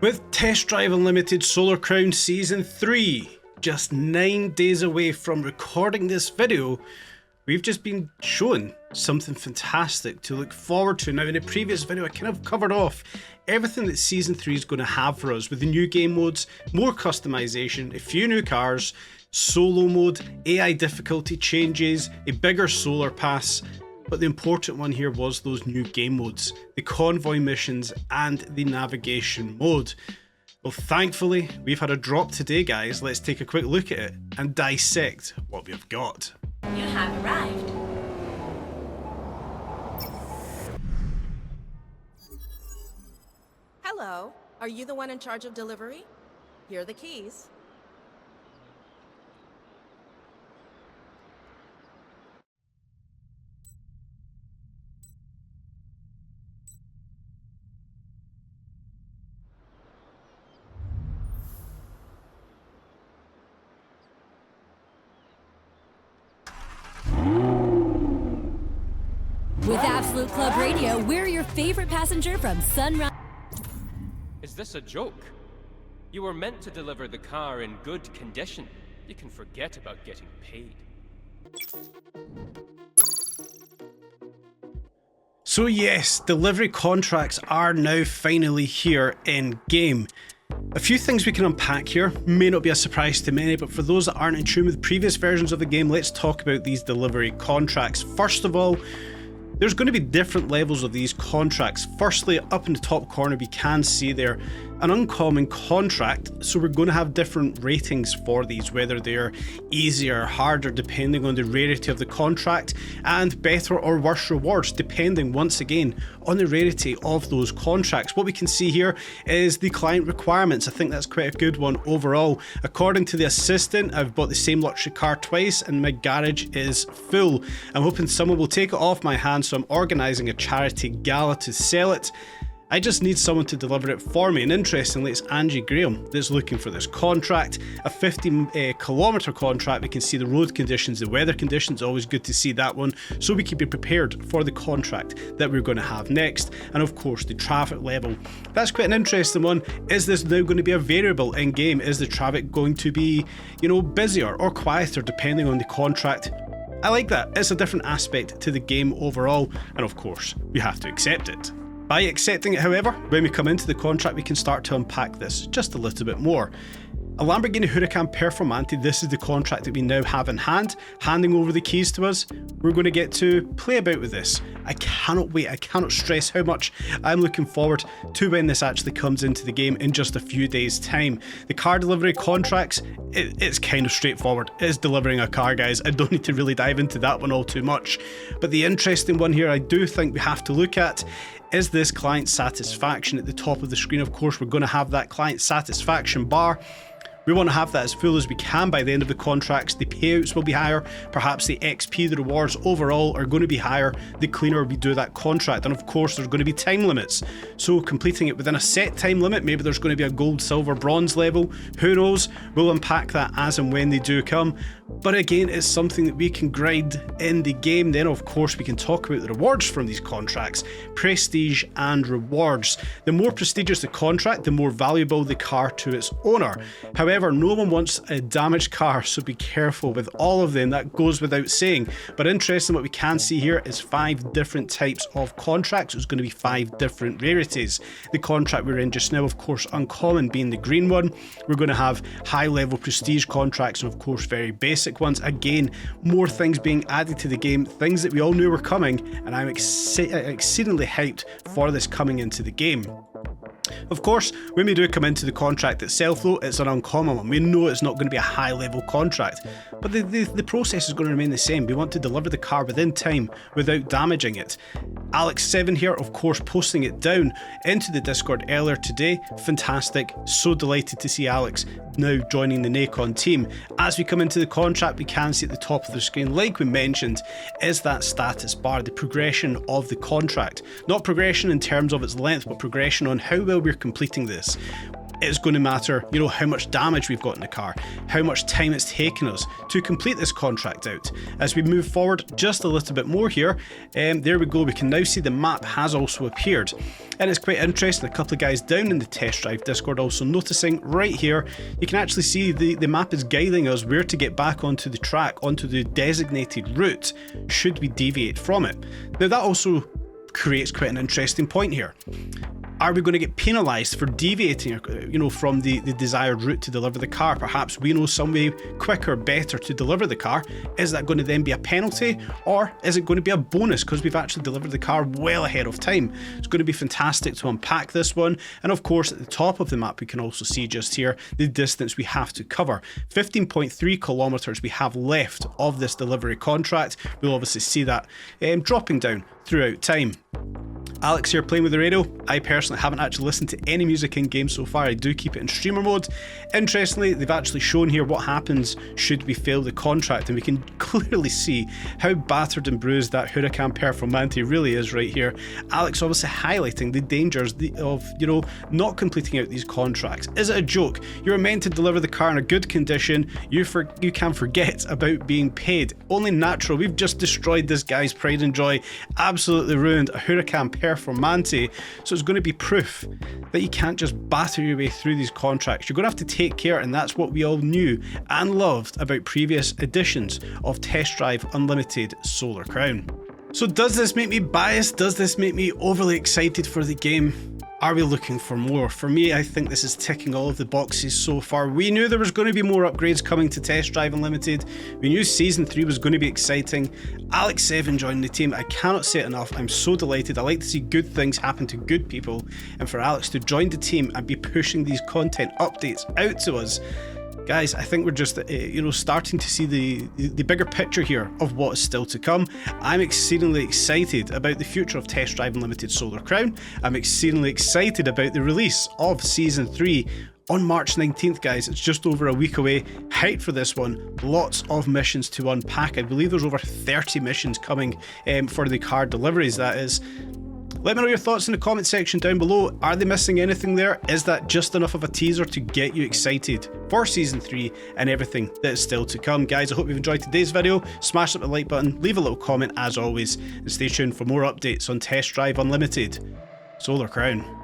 With Test Drive Unlimited Solar Crown Season 3 just 9 days away from recording this video, we've just been shown something fantastic to look forward to. Now, in a previous video I kind of covered off everything that Season 3 is going to have for us with the new game modes, more customization, a few new cars, solo mode, AI difficulty changes, a bigger solar pass. But the important one here was those new game modes, the convoy missions and the navigation mode. Well, thankfully, we've had a drop today, guys. Let's take a quick look at it and dissect what we've got. You have arrived. Hello, are you the one in charge of delivery? Here are the keys. With Absolute Club Radio, we're your favorite passenger from Sunrise. Is this a joke? You were meant to deliver the car in good condition. You can forget about getting paid. So yes, delivery contracts are now finally here in game. A few things we can unpack here, may not be a surprise to many, but for those that aren't in tune with previous versions of the game, let's talk about these delivery contracts. First of all, there's going to be different levels of these contracts. Firstly, up in the top corner we can see there an uncommon contract, so we're going to have different ratings for these, whether they're easier or harder depending on the rarity of the contract, and better or worse rewards depending once again on the rarity of those contracts. What we can see here is the client requirements. I think that's quite a good one overall. According to the assistant, I've bought the same luxury car twice and my garage is full. I'm hoping someone will take it off my hands, so I'm organising a charity gala to sell it. I just need someone to deliver it for me, and interestingly it's Angie Graham that's looking for this contract, a 50 kilometre contract. We can see the road conditions, the weather conditions, always good to see that one, so we can be prepared for the contract that we're going to have next. And of course the traffic level, that's quite an interesting one. Is this now going to be a variable in game? Is the traffic going to be, busier or quieter depending on the contract? I like that. It's a different aspect to the game overall, and of course we have to accept it. By accepting it, however, when we come into the contract we can start to unpack this just a little bit more. A Lamborghini Huracan Performante, this is the contract that we now have in hand, handing over the keys to us. We're going to get to play about with this. I cannot wait, I cannot stress how much I'm looking forward to when this actually comes into the game in just a few days' time. The car delivery contracts, it's kind of straightforward. It is delivering a car, guys. I don't need to really dive into that one all too much. But the interesting one here I do think we have to look at is this client satisfaction at the top of the screen. Of course, we're going to have that client satisfaction bar. We want to have that as full as we can by the end of the contracts. The payouts will be higher, perhaps the XP, the rewards overall are going to be higher the cleaner we do that contract. And of course there's going to be time limits, so completing it within a set time limit, maybe there's going to be a gold, silver, bronze level, who knows, we'll unpack that as and when they do come. But again, it's something that we can grind in the game. Then of course we can talk about the rewards from these contracts, prestige and rewards. The more prestigious the contract, the more valuable the car to its owner. However, no one wants a damaged car, so be careful with all of them, that goes without saying. But interesting, what we can see here is 5 different types of contracts. It's going to be 5 different rarities. The contract we're in just now, of course, uncommon being the green one. We're going to have high level prestige contracts and of course very basic ones. Again, more things being added to the game, things that we all knew were coming, and I'm exceedingly hyped for this coming into the game. Of course, when we do come into the contract itself though, it's an uncommon one. We know it's not going to be a high level contract, but the process is going to remain the same. We want to deliver the car within time without damaging it. Alex7 here, of course, posting it down into the Discord earlier today. Fantastic, so delighted to see Alex now joining the Nacon team. As we come into the contract, we can see at the top of the screen, like we mentioned, is that status bar, the progression of the contract. Not progression in terms of its length, but progression on how well we're completing this. it's going to matter, you know, how much damage we've got in the car, how much time it's taken us to complete this contract out. As we move forward just a little bit more here, there we go, we can now see the map has also appeared. And it's quite interesting, a couple of guys down in the test drive Discord also noticing right here, you can actually see the map is guiding us where to get back onto the track, onto the designated route, should we deviate from it. Now that also creates quite an interesting point here. Are we going to get penalised for deviating, you know, from the desired route to deliver the car? Perhaps we know some way quicker, better to deliver the car. Is that going to then be a penalty, or is it going to be a bonus because we've actually delivered the car well ahead of time? It's going to be fantastic to unpack this one. And of course, at the top of the map, we can also see just here the distance we have to cover. 15.3 kilometers we have left of this delivery contract. We'll obviously see that dropping down throughout time. Alex here playing with the radio. I personally haven't actually listened to any music in game so far. I do keep it in streamer mode. Interestingly, they've actually shown here what happens should we fail the contract, and we can clearly see how battered and bruised that Huracan Performante really is right here. Alex obviously highlighting the dangers of, you know, not completing out these contracts. Is it a joke? You're meant to deliver the car in a good condition. You can forget about being paid. Only natural. We've just destroyed this guy's pride and joy. Absolutely ruined a Huracan Performante. So it's going to be proof that you can't just batter your way through these contracts. You're going to have to take care, and that's what we all knew and loved about previous editions of Test Drive Unlimited Solar Crown. So does this make me biased? Does this make me overly excited for the game? Are we looking for more? For me, I think this is ticking all of the boxes so far. We knew there was going to be more upgrades coming to Test Drive Unlimited. We knew Season 3 was going to be exciting. Alex 7 joining the team, I cannot say it enough. I'm so delighted. I like to see good things happen to good people. And for Alex to join the team and be pushing these content updates out to us, guys, I think we're just, you know, starting to see the bigger picture here of what is still to come. I'm exceedingly excited about the future of Test Drive Unlimited Solar Crown. I'm exceedingly excited about the release of Season 3 on March 19th, guys. It's just over a week away. Hyped for this one. Lots of missions to unpack. I believe there's over 30 missions coming for the car deliveries, that is. Let me know your thoughts in the comment section down below. Are they missing anything there? Is that just enough of a teaser to get you excited for Season 3 and everything that is still to come? Guys, I hope you've enjoyed today's video. Smash up the like button, leave a little comment as always, and stay tuned for more updates on Test Drive Unlimited Solar Crown.